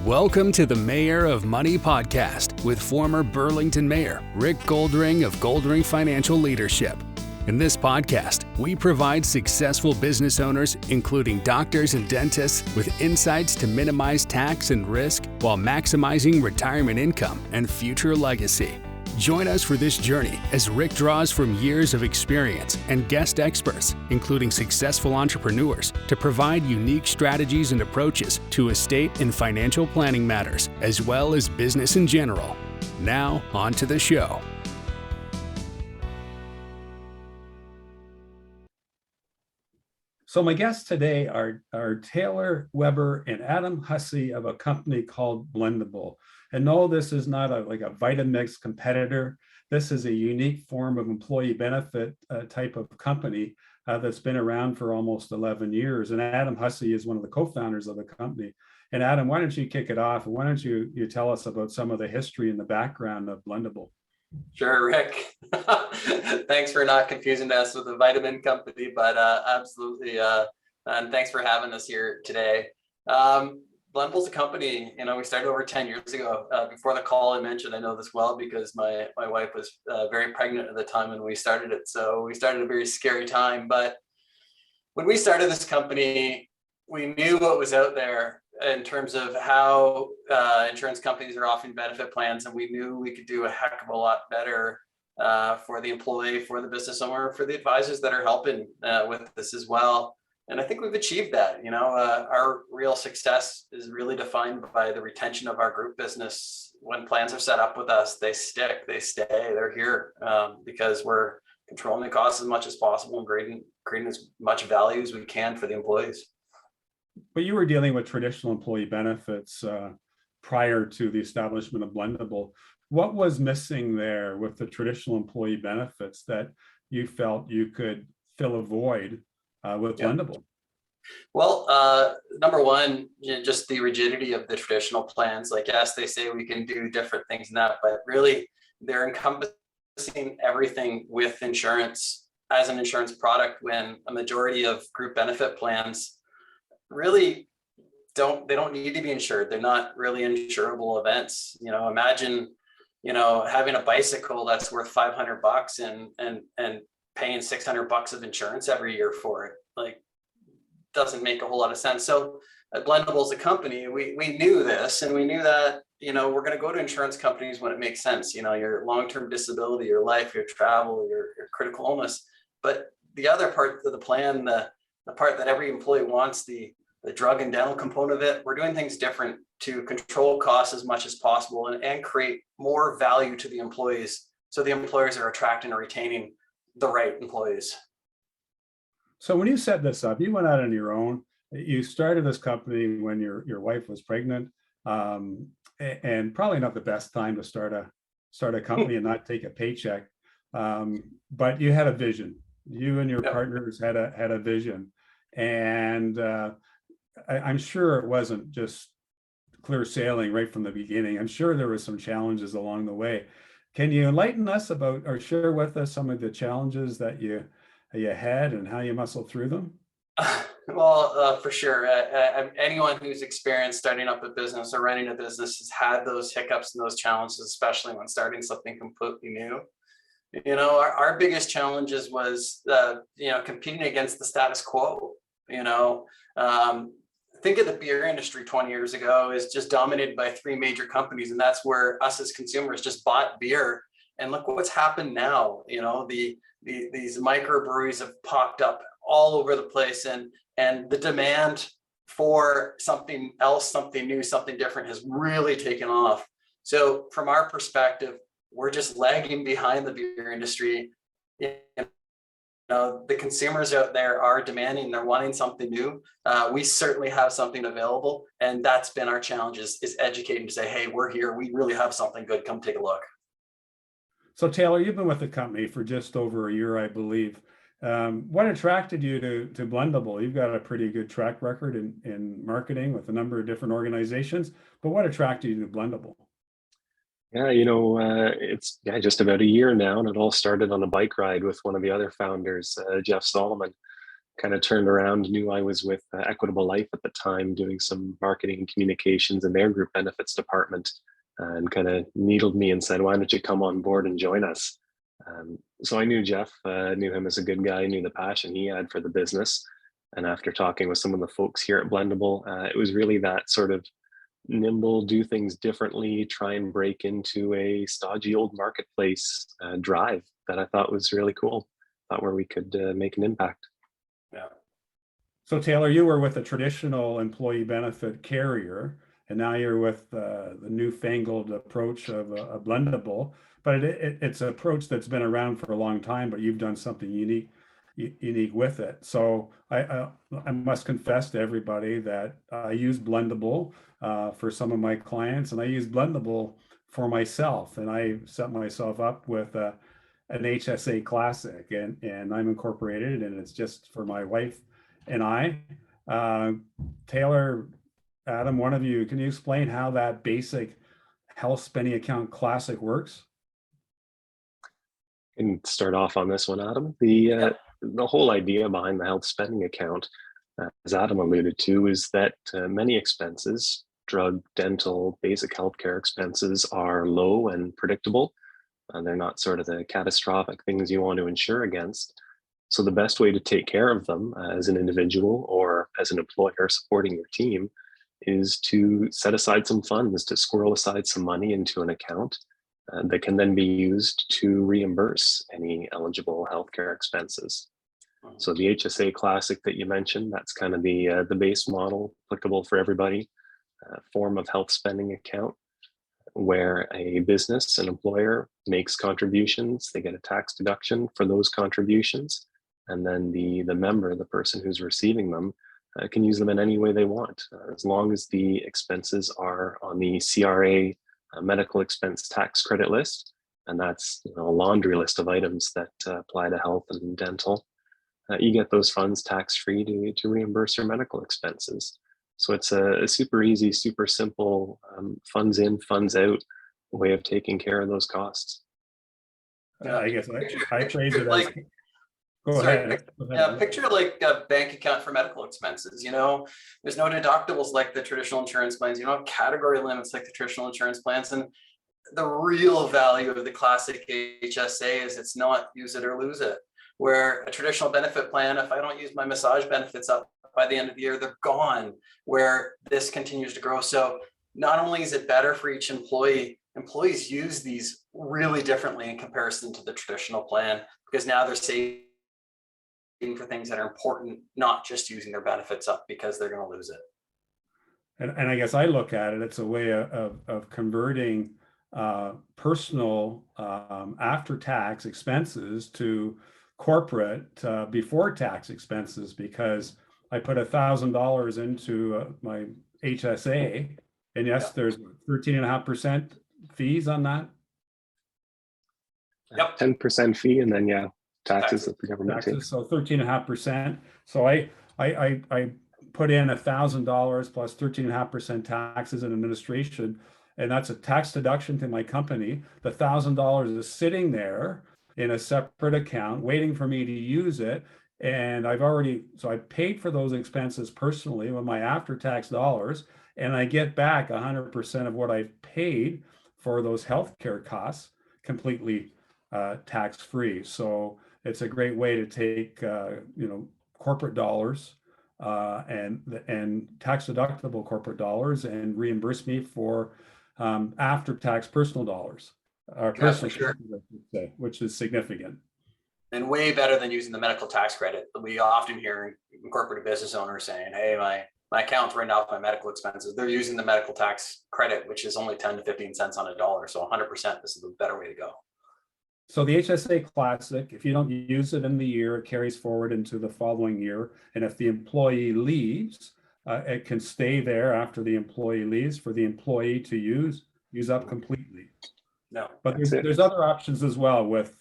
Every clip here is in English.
Welcome to the Mayor of Money podcast with former Burlington Mayor Rick Goldring of Goldring Financial Leadership. In this podcast, we provide successful business owners, including doctors and dentists, with insights to minimize tax and risk while maximizing retirement income and future legacy. Join us for this journey as Rick draws from years of experience and guest experts, including successful entrepreneurs, to provide unique strategies and approaches to estate and financial planning matters, as well as business in general. Now, on to the show. So my guests today are Taylor Weber and Adam Hussey of a company called Blendable. And no, this is not like a Vitamix competitor. This is a unique form of employee benefit type of company that's been around for almost 11 years. And Adam Hussey is one of the co-founders of the company. And Adam, why don't you kick it off? And why don't you tell us about some of the history and the background of Blendable? Sure, Rick. Thanks for not confusing us with a vitamin company, but absolutely. And thanks for having us here today. Blendable's a company, we started over 10 years ago. Before the call I mentioned, I know this well because my wife was very pregnant at the time when we started it. So we started a very scary time. But when we started this company, we knew what was out there in terms of how insurance companies are offering benefit plans. And we knew we could do a heck of a lot better for the employee, for the business owner, for the advisors that are helping with this as well. And I think we've achieved that. Our real success is really defined by the retention of our group business. When plans are set up with us, they stick, they stay, they're here because we're controlling the costs as much as possible and creating as much value as we can for the employees. But you were dealing with traditional employee benefits prior to the establishment of Blendable. What was missing there with the traditional employee benefits that you felt you could fill a void with Blendable? Well, number one, just the rigidity of the traditional plans. Like, yes, they say we can do different things in that, but really they're encompassing everything with insurance as an insurance product, when a majority of group benefit plans really don't need to be insured. They're not really insurable events. Imagine, having a bicycle that's worth $500 and paying $600 of insurance every year for it. Like, doesn't make a whole lot of sense. So at Blendable as a company, we knew this, and we knew that, we're going to go to insurance companies when it makes sense, your long-term disability, your life, your travel, your critical illness. But the other part of the plan, the part that every employee wants, the drug and dental component of it, we're doing things different to control costs as much as possible and create more value to the employees, so the employers are attracting and retaining the right employees. So when you set this up, you went out on your own. You started this company when your wife was pregnant, and probably not the best time to start a company and not take a paycheck. But you had a vision. You and your partners had a vision, and I'm sure it wasn't just clear sailing right from the beginning. I'm sure there were some challenges along the way. Can you enlighten us about, or share with us some of the challenges that you had and how you muscled through them? Well, for sure. Anyone who's experienced starting up a business or running a business has had those hiccups and those challenges, especially when starting something completely new. Our biggest challenges was, competing against the status quo. Think of the beer industry 20 years ago is just dominated by three major companies, and that's where us as consumers just bought beer. And look what's happened now. These microbreweries have popped up all over the place, and the demand for something else, something new, something different has really taken off. So from our perspective, we're just lagging behind the beer industry. The consumers out there are demanding, they're wanting something new. We certainly have something available, and that's been our challenge is educating to say, hey, we're here. We really have something good. Come take a look. So Taylor, you've been with the company for just over a year, I believe. What attracted you to Blendable? You've got a pretty good track record in marketing with a number of different organizations, but what attracted you to Blendable? Yeah, it's just about a year now, and it all started on a bike ride with one of the other founders, Jeff Solomon. kind of turned around, knew I was with Equitable Life at the time, doing some marketing and communications in their group benefits department, and kind of needled me and said, "Why don't you come on board and join us?" So I knew Jeff, knew him as a good guy, knew the passion he had for the business. And after talking with some of the folks here at Blendable, it was really that sort of nimble, do things differently, try and break into a stodgy old marketplace drive that I thought was really cool. Thought where we could make an impact. Yeah. So Taylor, you were with a traditional employee benefit carrier, and now you're with the newfangled approach of a Blendable. But it's an approach that's been around for a long time, but you've done something unique with it. So I must confess to everybody that I use Blendable for some of my clients, and I use Blendable for myself. And I set myself up with an HSA Classic, and I'm incorporated, and it's just for my wife and I. Taylor, Adam, one of you, can you explain how that basic health spending account classic works? And start off on this one, Adam. The whole idea behind the health spending account, as Adam alluded to, is that many expenses, drug, dental, basic healthcare expenses, are low and predictable. They're not sort of the catastrophic things you want to insure against. So the best way to take care of them as an individual or as an employer supporting your team is to set aside some funds, to squirrel aside some money into an account that can then be used to reimburse any eligible healthcare expenses. So the HSA Classic that you mentioned, that's kind of the base model applicable for everybody, form of health spending account, where a business, an employer, makes contributions. They get a tax deduction for those contributions, and then the member, the person who's receiving them, can use them in any way they want, as long as the expenses are on the CRA medical expense tax credit list, and that's a laundry list of items that apply to health and dental. You get those funds tax-free to reimburse your medical expenses. So it's a super easy, super simple, funds in, funds out way of taking care of those costs. I guess I phrase it as, go Sorry, ahead. picture like a bank account for medical expenses. There's no deductibles like the traditional insurance plans. You don't have category limits like the traditional insurance plans. And the real value of the classic HSA is it's not use it or lose it. Where a traditional benefit plan, if I don't use my massage benefits up by the end of the year, they're gone. Where this continues to grow. So not only is it better for each employee, employees use these really differently in comparison to the traditional plan, because now they're saving for things that are important, not just using their benefits up because they're going to lose it. And I guess I look at it, it's a way of converting personal after-tax expenses to corporate before tax expenses, because I put $1,000 into my HSA, and yes, there's 13.5% fees on that. Yep. 10% fee, and then taxes that the government takes. So 13.5%. So I put in $1,000 plus 13.5% taxes and administration, and that's a tax deduction to my company. The $1,000 is sitting there in a separate account waiting for me to use it. And I paid for those expenses personally with my after-tax dollars, and I get back 100% of what I've paid for those healthcare costs completely tax-free. So it's a great way to take corporate dollars and tax-deductible corporate dollars and reimburse me for after-tax personal dollars, personal, sure. Which is significant. And way better than using the medical tax credit. We often hear incorporated business owners saying, hey, my account's written off my medical expenses. They're using the medical tax credit, which is only 10 to 15 cents on a dollar. So 100%, this is a better way to go. So the HSA Classic, if you don't use it in the year, it carries forward into the following year. And if the employee leaves, it can stay there after the employee leaves for the employee to use up completely. No, but there's other options as well with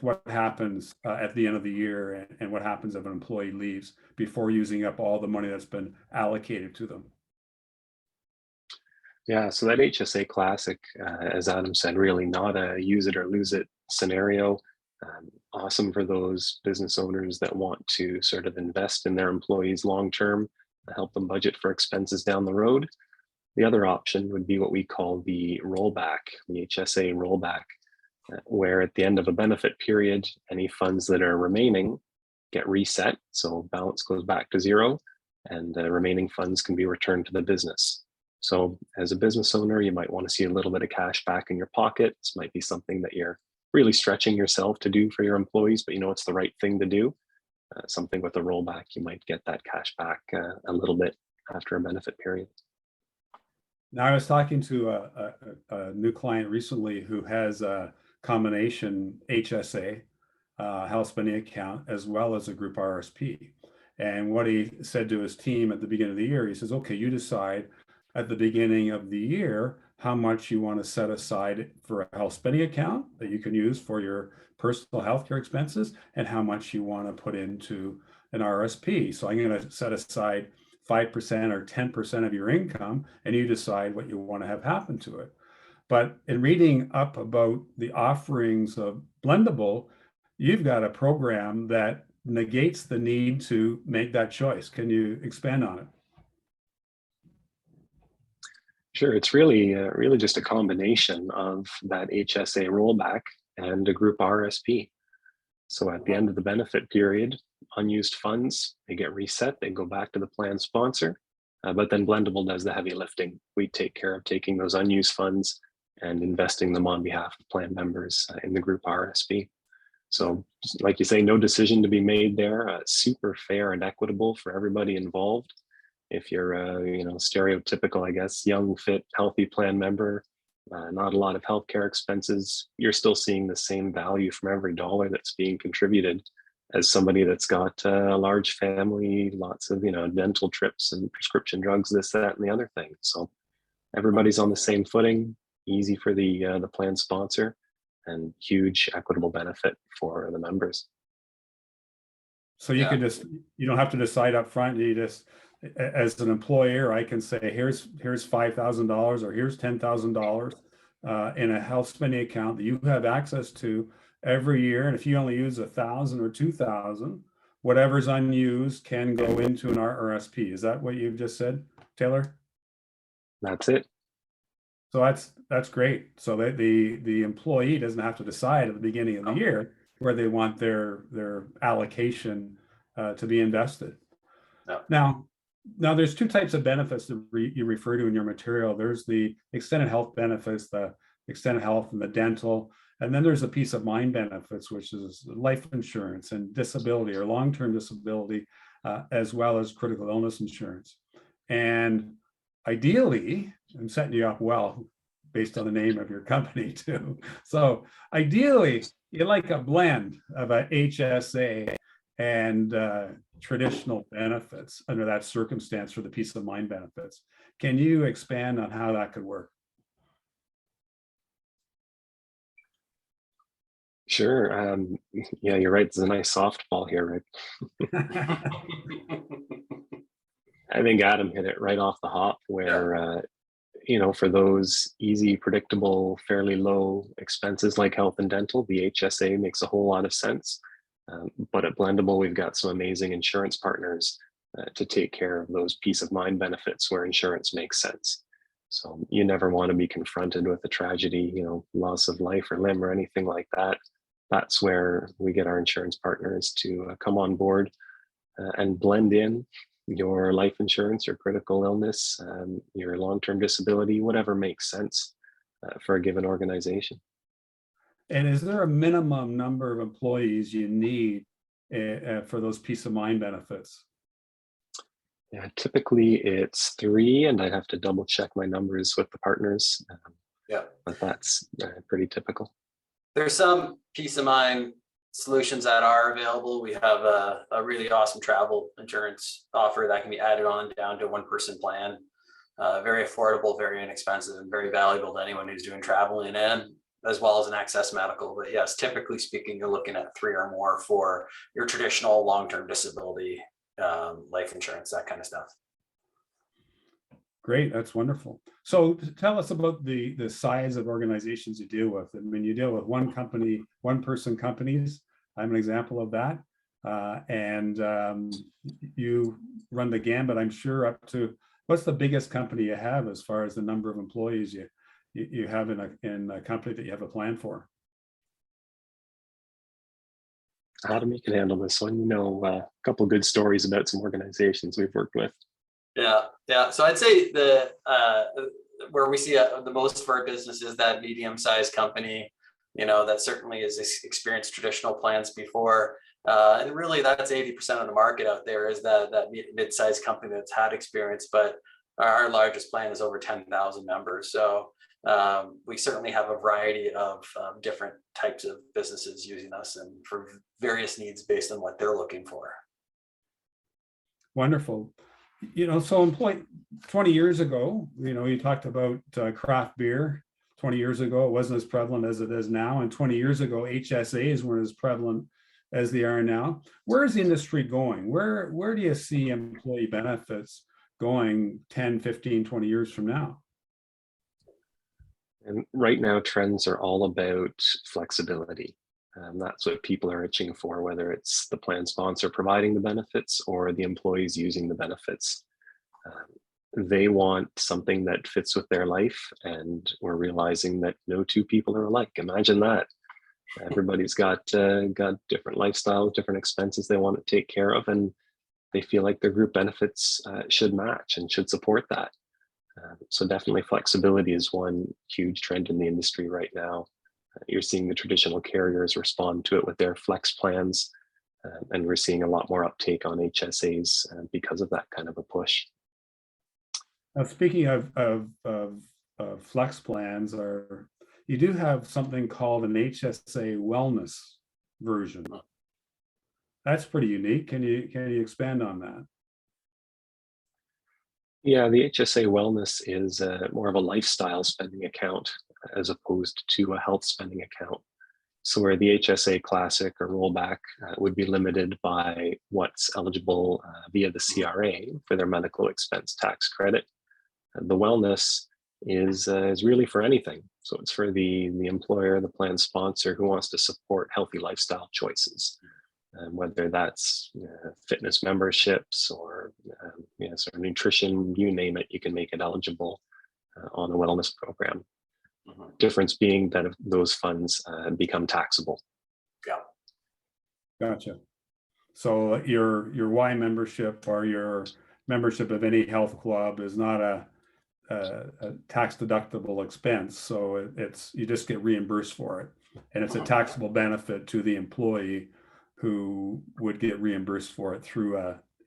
what happens at the end of the year and what happens if an employee leaves before using up all the money that's been allocated to them. Yeah, so that HSA Classic, as Adam said, really not a use it or lose it scenario. awesome for those business owners that want to sort of invest in their employees long term, help them budget for expenses down the road. The other option would be what we call the rollback, the HSA rollback, where at the end of a benefit period, any funds that are remaining get reset. So balance goes back to zero and the remaining funds can be returned to the business. So as a business owner, you might want to see a little bit of cash back in your pocket. This might be something that you're really stretching yourself to do for your employees, but you know it's the right thing to do. Something with a rollback, you might get that cash back a little bit after a benefit period. Now, I was talking to a new client recently who has a combination HSA, health spending account, as well as a group RSP. And what he said to his team at the beginning of the year, he says, okay, you decide at the beginning of the year how much you want to set aside for a health spending account that you can use for your personal healthcare expenses and how much you want to put into an RSP. So I'm going to set aside 5% or 10% of your income, and you decide what you want to have happen to it. But in reading up about the offerings of Blendable, you've got a program that negates the need to make that choice. Can you expand on it? Sure, it's really just a combination of that HSA rollback and a group RSP. So at the end of the benefit period, unused funds, they get reset, they go back to the plan sponsor, but then Blendable does the heavy lifting. We take care of taking those unused funds and investing them on behalf of plan members in the group RSP. So like you say, no decision to be made there, super fair and equitable for everybody involved. If you're a stereotypical, I guess, young, fit, healthy plan member, not a lot of healthcare expenses, you're still seeing the same value from every dollar that's being contributed as somebody that's got a large family, lots of dental trips and prescription drugs, this, that, and the other thing. So everybody's on the same footing, easy for the plan sponsor, and huge equitable benefit for the members. So you can you don't have to decide up front. You just, as an employer, I can say, here's $5,000 or here's $10,000 in a health spending account that you have access to every year. And if you only use 1,000 or 2,000, whatever's unused can go into an RSP. Is that what you've just said, Taylor? That's it. So that's great. So that the employee doesn't have to decide at the beginning of the year where they want their allocation to be invested. No. Now, there's two types of benefits that you refer to in your material. There's the extended health benefits, the extended health and the dental, and then there's the peace of mind benefits, which is life insurance and disability or long-term disability, as well as critical illness insurance. And ideally, I'm setting you up well based on the name of your company too. So ideally, you like a blend of a HSA and traditional benefits under that circumstance for the peace of mind benefits. Can you expand on how that could work? Sure. Yeah, you're right. It's a nice softball here, Rick. I think Adam hit it right off the hop where, for those easy, predictable, fairly low expenses like health and dental, the HSA makes a whole lot of sense. But at Blendable, we've got some amazing insurance partners to take care of those peace of mind benefits where insurance makes sense. So you never want to be confronted with a tragedy, loss of life or limb or anything like that. That's where we get our insurance partners to come on board and blend in your life insurance, your critical illness, your long-term disability, whatever makes sense for a given organization. And is there a minimum number of employees you need for those peace of mind benefits? Yeah, typically it's 3, and I'd have to double check my numbers with the partners. But that's pretty typical. There's some peace of mind solutions that are available. We have a really awesome travel insurance offer that can be added on down to a one-person plan. Very affordable, very inexpensive, and very valuable to anyone who's doing traveling in, as well as an excess medical. But yes, typically speaking, you're looking at 3 or more for your traditional long-term disability, life insurance, that kind of stuff. Great, that's wonderful. So tell us about the size of organizations you deal with. I mean, you deal with one company, one-person companies, I'm an example of that. You run the gambit, I'm sure, up to what's the biggest company you have as far as the number of employees you have in a company that you have a plan for? Adam, you can handle this one. A couple of good stories about some organizations we've worked with. Yeah. So I'd say where we see the most of our business is that medium-sized company, that certainly has experienced traditional plans before. And really that's 80% of the market out there is that mid-sized company that's had experience, but our largest plan is over 10,000 members. So we certainly have a variety of different types of businesses using us and for various needs based on what they're looking for. Wonderful. So 20 years ago, you talked about craft beer. 20 years ago, it wasn't as prevalent as it is now. And 20 years ago, HSAs weren't as prevalent as they are now. Where is the industry going? Where do you see employee benefits going 10, 15, 20 years from now? And right now, trends are all about flexibility. That's what people are itching for, whether it's the plan sponsor providing the benefits or the employees using the benefits. They want something that fits with their life, and we're realizing that no two people are alike. Imagine that. Everybody's got different lifestyles, different expenses they want to take care of, and they feel like their group benefits should match and should support that. So definitely flexibility is one huge trend in the industry right now. You're seeing the traditional carriers respond to it with their flex plans, and we're seeing a lot more uptake on HSAs because of that kind of a push. Now, speaking of flex plans, you do have something called an Hsa Wellness version. That's pretty unique. Can you expand on that? Yeah, the Hsa Wellness is more of a lifestyle spending account as opposed to a health spending account. So where the HSA Classic or rollback would be limited by what's eligible via the CRA for their medical expense tax credit, the Wellness is really for anything. So it's for the employer, the plan sponsor who wants to support healthy lifestyle choices. Whether that's fitness memberships or sort of nutrition, you name it, you can make it eligible on a wellness program. Difference being that those funds become taxable. Yeah. Gotcha. So your Y membership or your membership of any health club is not a tax deductible expense. So you just get reimbursed for it, and it's a taxable benefit to the employee who would get reimbursed for it through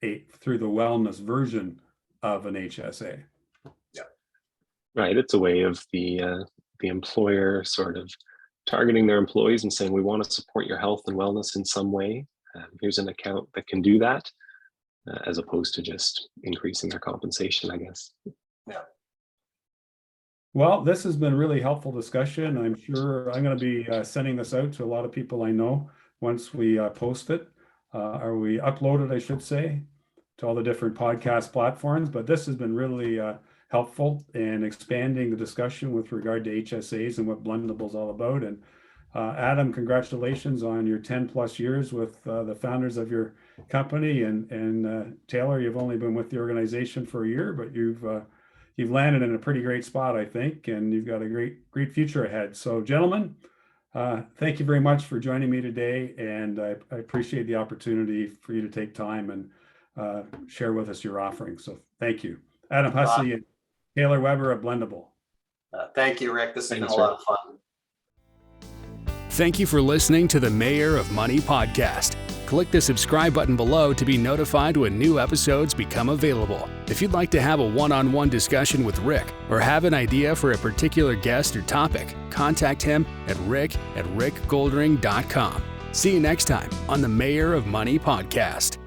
the wellness version of an HSA. Yeah. Right. It's a way of the employer sort of targeting their employees and saying, we want to support your health and wellness in some way. Here's an account that can do that, as opposed to just increasing their compensation, I guess. Yeah. Well, this has been a really helpful discussion. I'm sure I'm going to be sending this out to a lot of people I know once we post it, or we upload it, I should say, to all the different podcast platforms. But this has been really helpful in expanding the discussion with regard to HSAs and what Blendable is all about. And Adam, congratulations on your 10 plus years with the founders of your company. And Taylor, you've only been with the organization for a year, but you've landed in a pretty great spot, I think, and you've got a great future ahead. So gentlemen, thank you very much for joining me today. And I appreciate the opportunity for you to take time and share with us your offering. So thank you. Adam Hussey and Taylor Weber at Blendable. Thank you, Rick. This has been a lot of fun. Thank you for listening to the Mayor of Money podcast. Click the subscribe button below to be notified when new episodes become available. If you'd like to have a one-on-one discussion with Rick or have an idea for a particular guest or topic, contact him at rick@rickgoldring.com. See you next time on the Mayor of Money podcast.